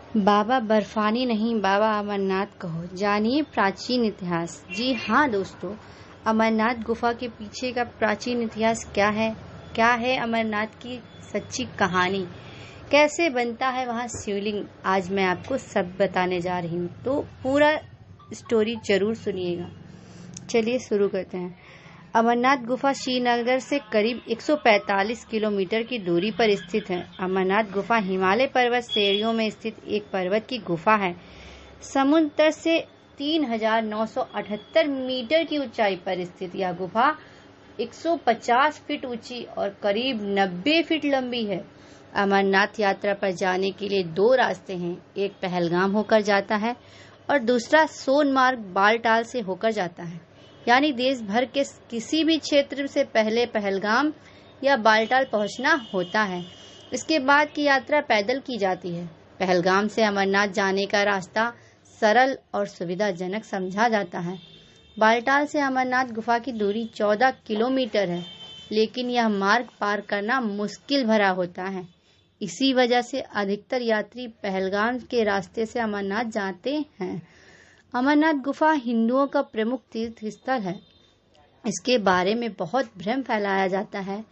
बाबा बर्फानी नहीं, बाबा अमरनाथ कहो, जानिए प्राचीन इतिहास। जी हाँ दोस्तों, अमरनाथ गुफा के पीछे का प्राचीन इतिहास क्या है अमरनाथ की सच्ची कहानी, कैसे बनता है वहाँ शिवलिंग, आज मैं आपको सब बताने जा रही हूँ। तो पूरा स्टोरी जरूर सुनिएगा। चलिए शुरू करते हैं। अमरनाथ गुफा श्रीनगर से करीब 145 किलोमीटर की दूरी पर स्थित है। अमरनाथ गुफा हिमालय पर्वत श्रेणियों में स्थित एक पर्वत की गुफा है। समुद्र तट से 3,978 मीटर की ऊंचाई पर स्थित यह गुफा 150 फीट ऊंची और करीब 90 फीट लंबी है। अमरनाथ यात्रा पर जाने के लिए दो रास्ते हैं, एक पहलगाम होकर जाता है और दूसरा सोनमार्ग बालटाल से होकर जाता है। यानी देश भर के किसी भी क्षेत्र से पहले पहलगाम या बालटाल पहुंचना होता है। इसके बाद की यात्रा पैदल की जाती है। पहलगाम से अमरनाथ जाने का रास्ता सरल और सुविधाजनक समझा जाता है। बालटाल से अमरनाथ गुफा की दूरी 14 किलोमीटर है, लेकिन यह मार्ग पार करना मुश्किल भरा होता है। इसी वजह से अधिकतर यात्री पहलगाम के रास्ते से अमरनाथ जाते हैं। अमरनाथ गुफा हिंदुओं का प्रमुख तीर्थ स्थल है। इसके बारे में बहुत भ्रम फैलाया जाता है।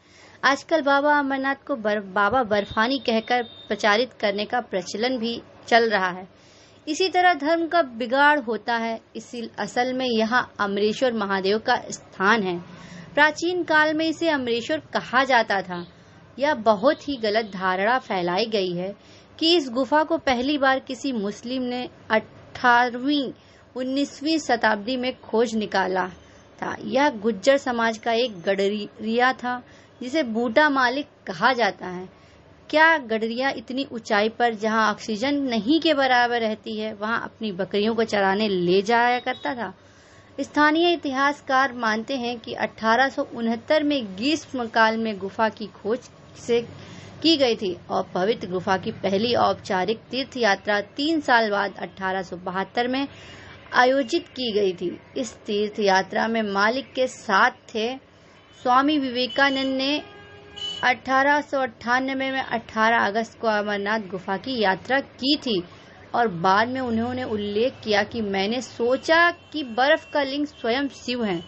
आजकल बाबा अमरनाथ को बाबा बर्फानी कहकर प्रचारित करने का प्रचलन भी चल रहा है। इसी तरह धर्म का बिगाड़ होता है। इसी असल में यहाँ अमरेश्वर महादेव का स्थान है। प्राचीन काल में इसे अमरेश्वर कहा जाता था। यह बहुत ही गलत धारणा फैलाई गई है कि इस गुफा को पहली बार किसी मुस्लिम ने 18वीं 19वीं शताब्दी में खोज निकाला था। यह गुज्जर समाज का एक गडरिया था जिसे बूटा मालिक कहा जाता है। क्या गडरिया इतनी ऊंचाई पर जहां ऑक्सीजन नहीं के बराबर रहती है वहां अपनी बकरियों को चराने ले जाया करता था। स्थानीय इतिहासकार मानते हैं कि 1869 में ग्रीष्म काल में गुफा की खोज से की गई थी और पवित्र गुफा की पहली औपचारिक तीर्थ यात्रा 3 साल बाद 1872 में आयोजित की गई थी। इस तीर्थ यात्रा में मालिक के साथ थे स्वामी विवेकानंद ने 1898 में 18 अगस्त को अमरनाथ गुफा की यात्रा की थी और बाद में उन्होंने उल्लेख किया कि मैंने सोचा कि बर्फ का लिंग स्वयं शिव है।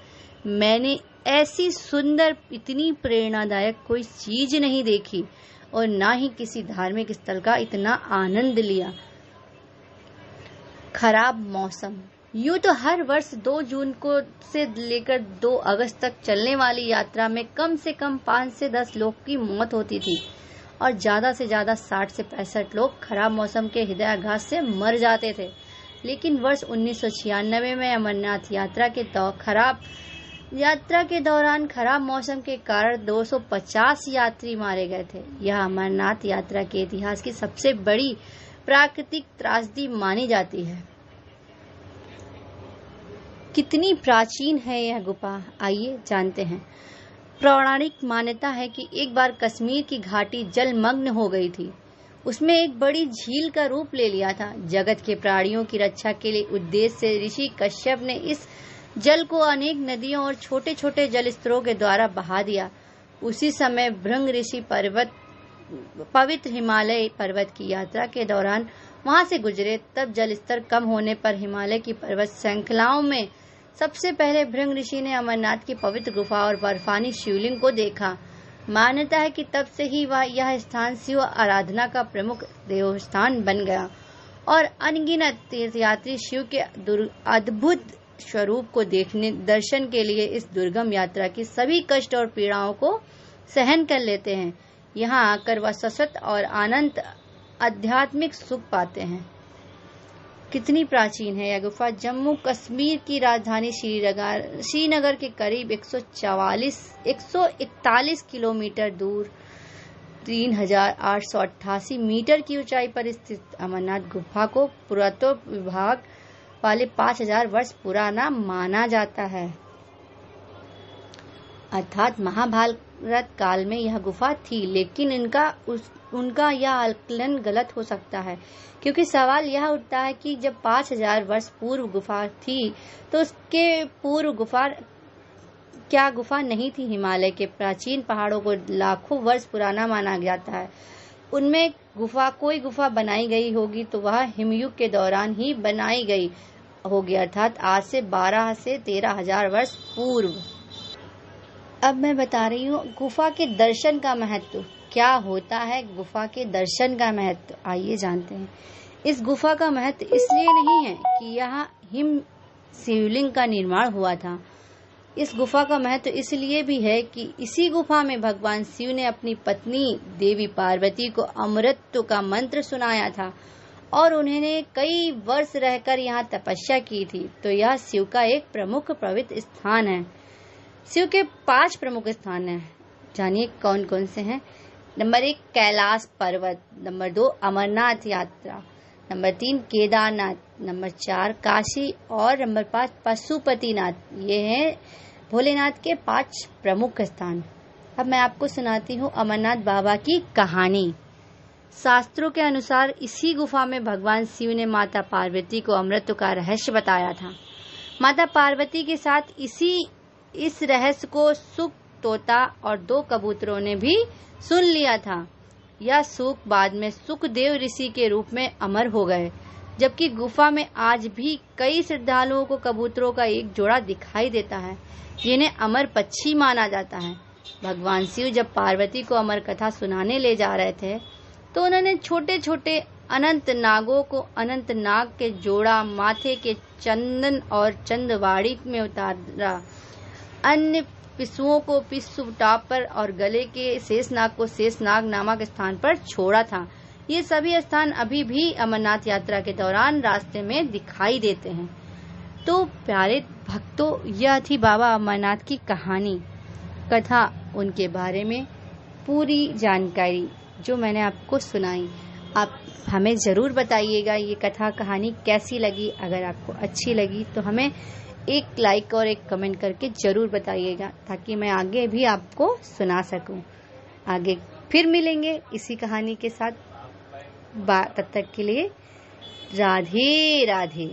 मैंने ऐसी सुंदर, इतनी प्रेरणादायक कोई चीज नहीं देखी और ना ही किसी धार्मिक स्थल का इतना आनंद लिया। खराब मौसम। यूं तो हर वर्ष 2 जून को से लेकर 2 अगस्त तक चलने वाली यात्रा में कम से कम 5 से 10 लोग की मौत होती थी और ज्यादा से ज्यादा 60 से 65 लोग खराब मौसम के हृदयाघात से मर जाते थे। लेकिन वर्ष 1996 में अमरनाथ यात्रा के दौरान खराब मौसम के कारण 250 यात्री मारे गए थे। यह अमरनाथ यात्रा के इतिहास की सबसे बड़ी प्राकृतिक त्रासदी मानी जाती है। कितनी प्राचीन है यह गुफा, आइए जानते हैं। पौराणिक मान्यता है कि एक बार कश्मीर की घाटी जलमग्न हो गई थी। उसमें एक बड़ी झील का रूप ले लिया था। जगत के प्राणियों की रक्षा के लिए उद्देश्य से ऋषि कश्यप ने इस जल को अनेक नदियों और छोटे छोटे जल स्तरों के द्वारा बहा दिया। उसी समय भृंग ऋषि पवित्र हिमालय पर्वत की यात्रा के दौरान वहां से गुजरे। तब जल स्तर कम होने पर हिमालय की पर्वत श्रृंखलाओं में सबसे पहले भृंग ऋषि ने अमरनाथ की पवित्र गुफा और बर्फानी शिवलिंग को देखा। मान्यता है कि तब से ही यह स्थान शिव आराधना का प्रमुख देवस्थान बन गया और अनगिनत तीर्थयात्री शिव के अद्भुत स्वरूप को दर्शन के लिए इस दुर्गम यात्रा की सभी कष्ट और पीड़ाओं को सहन कर लेते हैं। यहाँ आकर वह शाश्वत और अनंत आध्यात्मिक सुख पाते हैं। कितनी प्राचीन है यह गुफा। जम्मू कश्मीर की राजधानी श्रीनगर के करीब 141 किलोमीटर दूर 3,888 मीटर की ऊंचाई पर स्थित अमरनाथ गुफा को पुरातत्व विभाग वाले 5,000 वर्ष पुराना माना जाता है। अर्थात महाभारत काल में यह गुफा थी, लेकिन उनका यह आकलन गलत हो सकता है, क्योंकि सवाल यह उठता है कि जब 5,000 वर्ष पूर्व गुफा थी तो उसके पूर्व गुफा नहीं थी। हिमालय के प्राचीन पहाड़ों को लाखों वर्ष पुराना माना जाता है। उनमें कोई गुफा बनाई गई होगी तो वह हिमयुग के दौरान ही बनाई गई होगी, अर्थात आज से 12 से 13,000 वर्ष पूर्व। अब मैं बता रही हूँ गुफा के दर्शन का महत्व क्या होता है। गुफा के दर्शन का महत्व आइए जानते हैं। इस गुफा का महत्व इसलिए नहीं है कि यहाँ हिम शिवलिंग का निर्माण हुआ था। इस गुफा का महत्व इसलिए भी है कि इसी गुफा में भगवान शिव ने अपनी पत्नी देवी पार्वती को अमृत का मंत्र सुनाया था और उन्होंने कई वर्ष रहकर यहाँ तपस्या की थी। तो यह शिव का एक प्रमुख पवित्र स्थान है। शिव के 5 प्रमुख स्थान हैं, जानिए कौन कौन से हैं। नंबर 1 कैलाश पर्वत, नंबर 2 अमरनाथ यात्रा, नंबर 3 केदारनाथ, नंबर 4 काशी और नंबर 5 पशुपतिनाथ। ये हैं भोलेनाथ के 5 प्रमुख स्थान। अब मैं आपको सुनाती हूँ अमरनाथ बाबा की कहानी। शास्त्रों के अनुसार इसी गुफा में भगवान शिव ने माता पार्वती को अमृत का रहस्य बताया था। माता पार्वती के साथ इस रहस्य को सुख तोता और 2 कबूतरों ने भी सुन लिया था। यह सुख बाद में सुखदेव ऋषि के रूप में अमर हो गए, जबकि गुफा में आज भी कई श्रद्धालुओं को कबूतरों का एक जोड़ा दिखाई देता है, जिन्हें अमर पक्षी माना जाता है। भगवान शिव जब पार्वती को अमर कथा सुनाने ले जा रहे थे तो उन्होंने छोटे छोटे अनंत नागों को अनंत नाग के जोड़ा माथे के चंदन और चंदवाड़ी में उतारा, अन्य पिस्सुओं को पिस्सु टाप पर और गले के शेषनाग को शेषनाग नामक स्थान पर छोड़ा था। ये सभी स्थान अभी भी अमरनाथ यात्रा के दौरान रास्ते में दिखाई देते हैं। तो प्यारे भक्तों, यह थी बाबा अमरनाथ की कहानी कथा, उनके बारे में पूरी जानकारी जो मैंने आपको सुनाई। आप हमें ज़रूर बताइएगा ये कथा कहानी कैसी लगी। अगर आपको अच्छी लगी तो हमें एक लाइक और एक कमेंट करके ज़रूर बताइएगा, ताकि मैं आगे भी आपको सुना सकूं। आगे फिर मिलेंगे इसी कहानी के साथ। तब तक के लिए राधे राधे।